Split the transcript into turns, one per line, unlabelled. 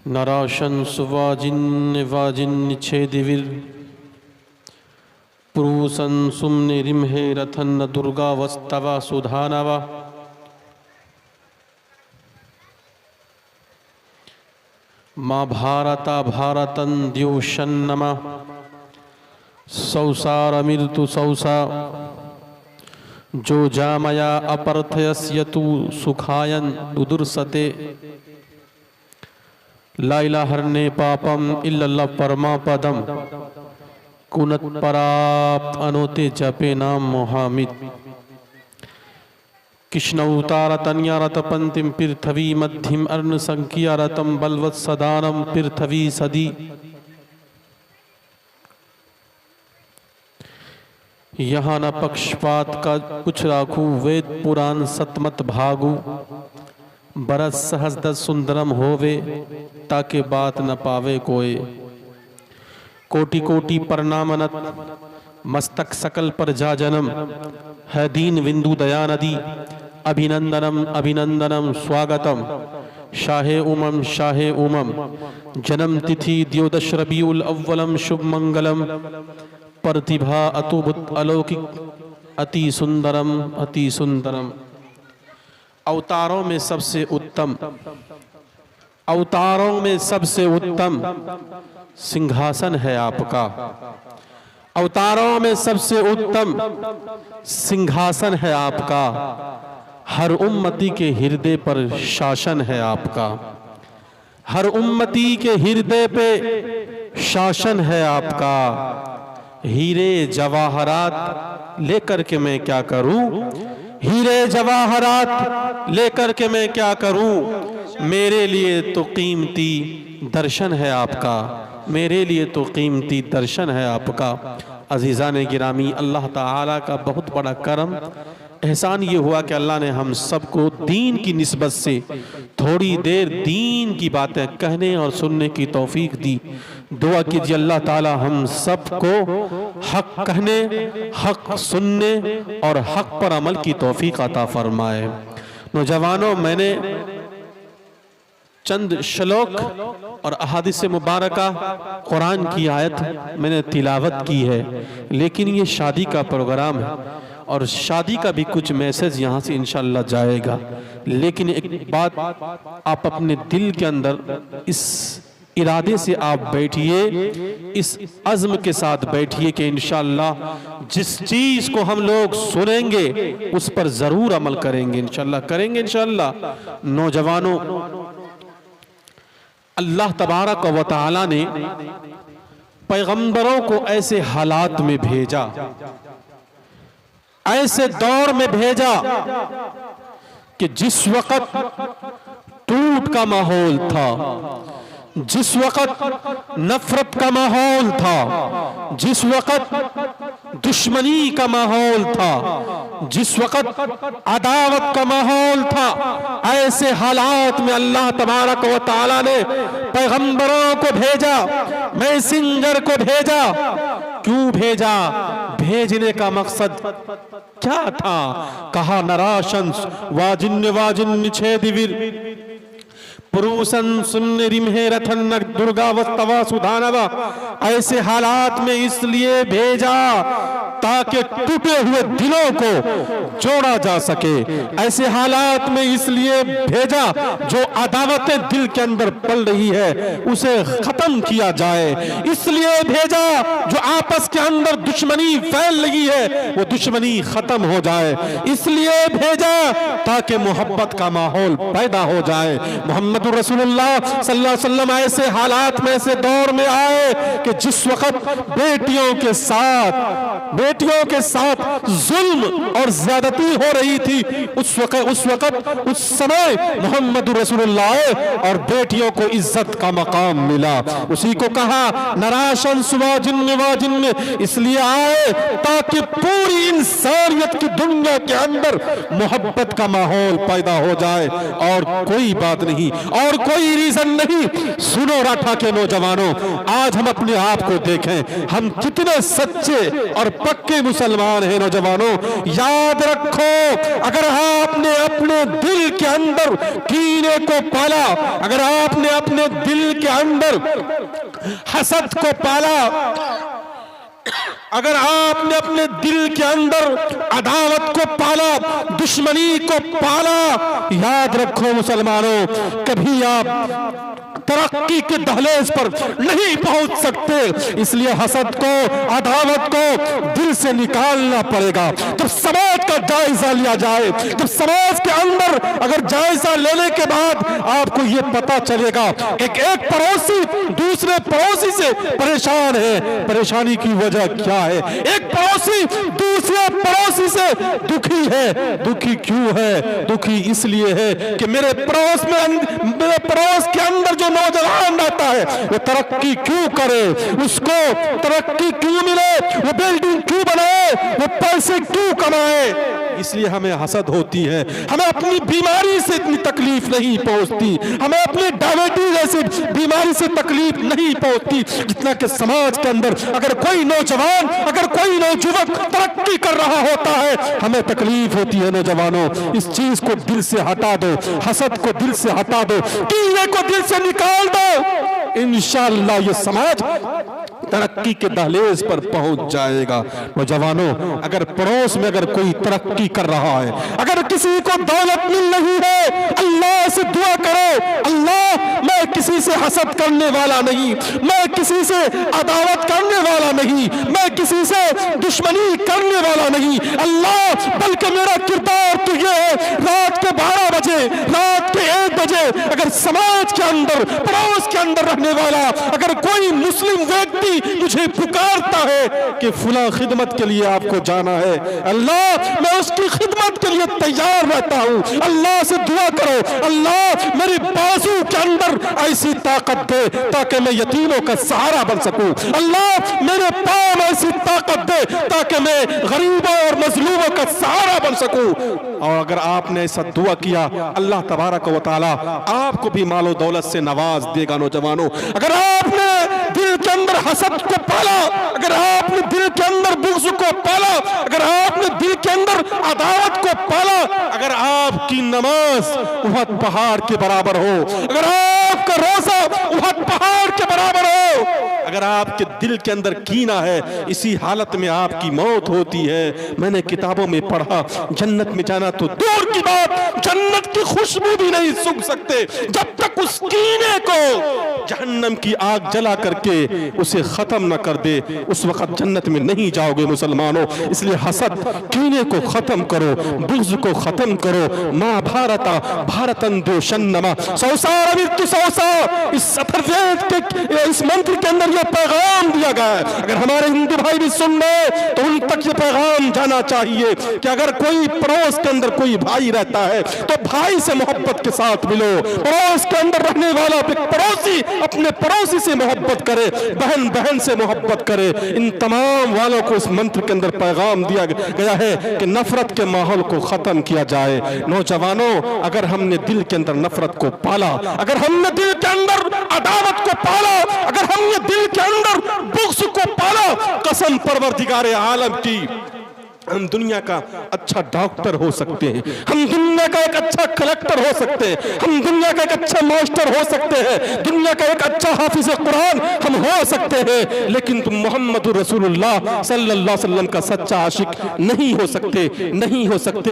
नराशन सुवाजिन वाजिन छेदिविर पुरुषन सुम्ने रिम्हे रथन दुर्गा वस्तवा सुधानवा माँ भारता भारतन द्योषन्नमा सौसार मृत्यु सौसा जो जामया अपर्थयस्यतु सुखायन दुदुर्सते लाइला हरने पापम इल्लल्लाह परमापदम कुनत पराप्त अनोते जपे नाम मोहामिद कृष्णौतार तन्यारत पंतिम पृथ्वी मध्यम अर्ण संख्या रतम बलवत् सदानम पृथ्वी सदी यहाँ न पक्षपात का कुछ राखू वेद पुराण सतमत भागु बरस सहस्द सुंदरम होवे ताके बात न पावे कोई कोटि कोटि प्रणामनत मस्तक सकल पर जा जन्म है दीन विंदु दया नदी अभिनंदनम अभिनंदनम स्वागतम शाहे उमम जन्म तिथि द्योदश रबीउल अव्वलम शुभ मंगलम प्रतिभा अतुभुत अलौकिक अति सुंदरम अवतारों में सबसे उत्तम सिंहासन है आपका। अवतारों में सबसे उत्तम सिंहासन है आपका। हर उम्मती के हृदय पर शासन है आपका। हर उम्मती के हृदय पे शासन है आपका। हीरे जवाहरात लेकर के मैं क्या करूं? हीरे जवाहरात लेकर के मैं क्या करूं? मेरे लिए तो कीमती दर्शन है आपका। मेरे लिए तो कीमती दर्शन है आपका। अजीज़ान गिरामी, अल्लाह ताला का बहुत बड़ा करम एहसान ये हुआ कि अल्लाह ने हम सबको दीन की निस्बत से थोड़ी देर दीन की बातें कहने और सुनने की तौफीक दी। दुआ कीजिए अल्लाह ताला हम सबको हक कहने, हक सुनने और हक पर अमल की तौफीक अता फरमाए। नौजवानों, मैंने चंद श्लोक और अहादीस मुबारका कुरान की आयत मैंने तिलावत की है, लेकिन ये शादी का प्रोग्राम है और शादी का भी कुछ मैसेज यहाँ से इंशाअल्लाह जाएगा। लेकिन एक बात आप अपने दिल के अंदर इस इरादे से आप बैठिए, इस अज़्म के साथ बैठिए कि इंशाअल्लाह जिस चीज को हम लोग सुनेंगे उस पर जरूर अमल करेंगे। इंशाअल्लाह करेंगे इंशाअल्लाह। नौजवानों, अल्लाह तबारक व तआला ने पैगंबरों को ऐसे हालात में भेजा, ऐसे दौर में भेजा कि जिस वक्त टूट का माहौल था, जिस वक्त नफरत का माहौल था, जिस वक्त दुश्मनी का माहौल था, जिस वक्त अदावत का माहौल था, ऐसे हालात में अल्लाह तबारक व तआला ने पैगंबरों को भेजा, मैसेंजर को भेजा। क्यों भेजा? भेजने का मकसद क्या था? कहा नराशन वाजिन छेदिविर पुरुषन सुन्ने रिम्हे रथन दुर्गा वस्तवा सुधानवा। ऐसे हालात में इसलिए भेजा ताकि टूटे हुए दिलों को जोड़ा जा सके। ऐसे हालात में इसलिए भेजा जो अदावतें दिल के अंदर पल रही है उसे खत्म किया जाए। इसलिए भेजा जो आपस के अंदर दुश्मनी फैल रही है वो दुश्मनी खत्म हो जाए। इसलिए भेजा ताकि मोहब्बत का माहौल पैदा हो जाए। मोहम्मद रसूलुल्लाह सल्लल्लाहु अलैहि वसल्लम ऐसे हालात में, ऐसे दौर में आए कि जिस वक्त बेटियों के साथ जुल्म और ज्यादती हो रही थी, उस समय मोहम्मद रसूलुल्लाह आए और बेटियों को इज्जत का मकाम मिला। उसी को कहा नराशन वाजिन इसलिए आए ताकि पूरी इंसानियत की दुनिया के अंदर मोहब्बत का माहौल पैदा हो जाए। और कोई बात नहीं और कोई रीजन नहीं। सुनो राठा के नौजवानों, आज हम अपने आप को देखें, हम कितने सच्चे और पक्के पक्के मुसलमान हैं नौजवानों। याद रखो, अगर आपने अपने दिल के अंदर कीने को पाला, अगर आपने अपने दिल के अंदर हसद को पाला, अगर आपने अपने दिल के अंदर अदावत को पाला, दुश्मनी को पाला, याद रखो मुसलमानों, कभी आप तरक्की के दहलीज पर नहीं पहुंच सकते। इसलिए हसद को, अदावत को दिल से निकालना पड़ेगा। जब समाज का जायजा लिया जाए, जब समाज के अंदर अगर जायजा लेने के बाद आपको ये पता चलेगा एक पड़ोसी दूसरे पड़ोसी से परेशान है, परेशानी की वजह क्या है? एक पड़ोसी दूसरे पड़ोसी से दुखी है, दुखी क्यों है? दुखी इसलिए है कि मेरे पड़ोस के अंदर जो नौजवान रहता है वो तरक्की क्यों करे, उसको तरक्की क्यों मिले, वो बिल्डिंग क्यों बनाए, वो पैसे क्यों कमाए। इसलिए हमें हसद होती है। हमें अपनी बीमारी से इतनी तकलीफ नहीं पहुंचती, हमें अपनी डायबिटीज जैसी बीमारी से तकलीफ नहीं पहुंचती जितना कि समाज के अंदर अगर कोई नौजवान, अगर कोई नौजुवक तरक्की कर रहा होता है, हमें तकलीफ होती है। नौजवानों, इस चीज को दिल से हटा दो, हसद को दिल से हटा दो, कीने को दिल से निकाल दो। इंशाअल्लाह ये समाज तरक्की के दहलीज पर पहुंच जाएगा। नौजवानों, अगर पड़ोस में अगर कोई तरक्की कर रहा है, अगर किसी को दौलत मिल रही है, अल्लाह से दुआ करो, अल्लाह मैं किसी से हसद करने वाला नहीं, मैं किसी से अदावत करने वाला नहीं, मैं किसी से दुश्मनी करने वाला नहीं अल्लाह, बल्कि मेरा किरदार तो ये है, रात के 12 बजे, रात के 1 बजे अगर समाज के अंदर, पड़ोस के अंदर रहने वाला अगर कोई मुस्लिम व्यक्ति मुझे पुकारता है कि फुला खिदमत के लिए आपको जाना है, अल्लाह मैं उसकी खिदमत के लिए तैयार रहता हूं। अल्लाह से दुआ करो, अल्लाह मेरे बाजू के अंदर ऐसी ताकत दे ताकि मैं यतीमों का सहारा बन सकूं, अल्लाह मेरे पांव में ऐसी ताकत दे ताकि मैं गरीबों और मजलूमों का सहारा बन सकूं। और अगर आपने ऐसा दुआ किया, अल्लाह तबारक व तआला आपको भी मालो दौलत से नवाज देगा। नौजवानों, अगर आपने दिल के अंदर हसद को पाला, अगर आपने दिल के अंदर बुग़्ज़ को पाला, अगर आपने दिल के अंदर अदावत को पाला, अगर आपकी नमाज उहद पहाड़ के बराबर हो, अगर आपका रोजा उहद पहाड़ के बराबर हो, अगर आपके दिल के अंदर कीना है, इसी हालत में आपकी मौत होती है। मैंने किताबों में पढ़ा, जन्नत में जाना तो दूर की बात, जन्नत की खुशबू भी नहीं सूंघ सकते जब तक उस कीने को जहन्नम की आग जला करके उसे खत्म न कर दे, उस वक्त जन्नत में नहीं जाओगे। मुसलमानों, इसलिए हसद, कीने को खत्म करो, बुग़्ज़ को खत्म करो। माँ भारता भारतन दो शन्नमा सौसार मृत्यु सौसा, इस अथर्ववेद के इस मंत्र के अंदर यह पैगाम दिया गया है। अगर हमारे हिंदू भाई भी सुन ले तो उन तक ये पैगाम जाना चाहिए कि अगर कोई पड़ोस के अंदर कोई भाई रहता है तो भाई से मोहब्बत के साथ मिलो। पड़ोस के अंदर रहने वाला पड़ोसी अपने पड़ोसी से मोहब्बत करे, बहन बहन से मोहब्बत करे। इन तमाम वालों को इस मंत्र के अंदर पैगाम दिया गया है कि नफरत के माहौल को खत्म किया जाए। नौजवानों, अगर हमने दिल के अंदर नफरत को पाला, अगर हमने दिल के अंदर अदावत को पाला, अगर हमने दिल के अंदर बुग़्ज़ को पाला, कसम परवरदिगारे आलम की, हम दुनिया का अच्छा डॉक्टर हो सकते हैं, हम दुनिया का एक अच्छा कलेक्टर हो सकते हैं, हम दुनिया का एक अच्छा मास्टर हो सकते हैं, दुनिया का एक अच्छा हाफिज कुरान हम हो सकते हैं, लेकिन तुम मोहम्मद रसूलुल्लाह सल्लल्लाहु अलैहि वसल्लम का सच्चा आशिक नहीं हो सकते, नहीं हो सकते।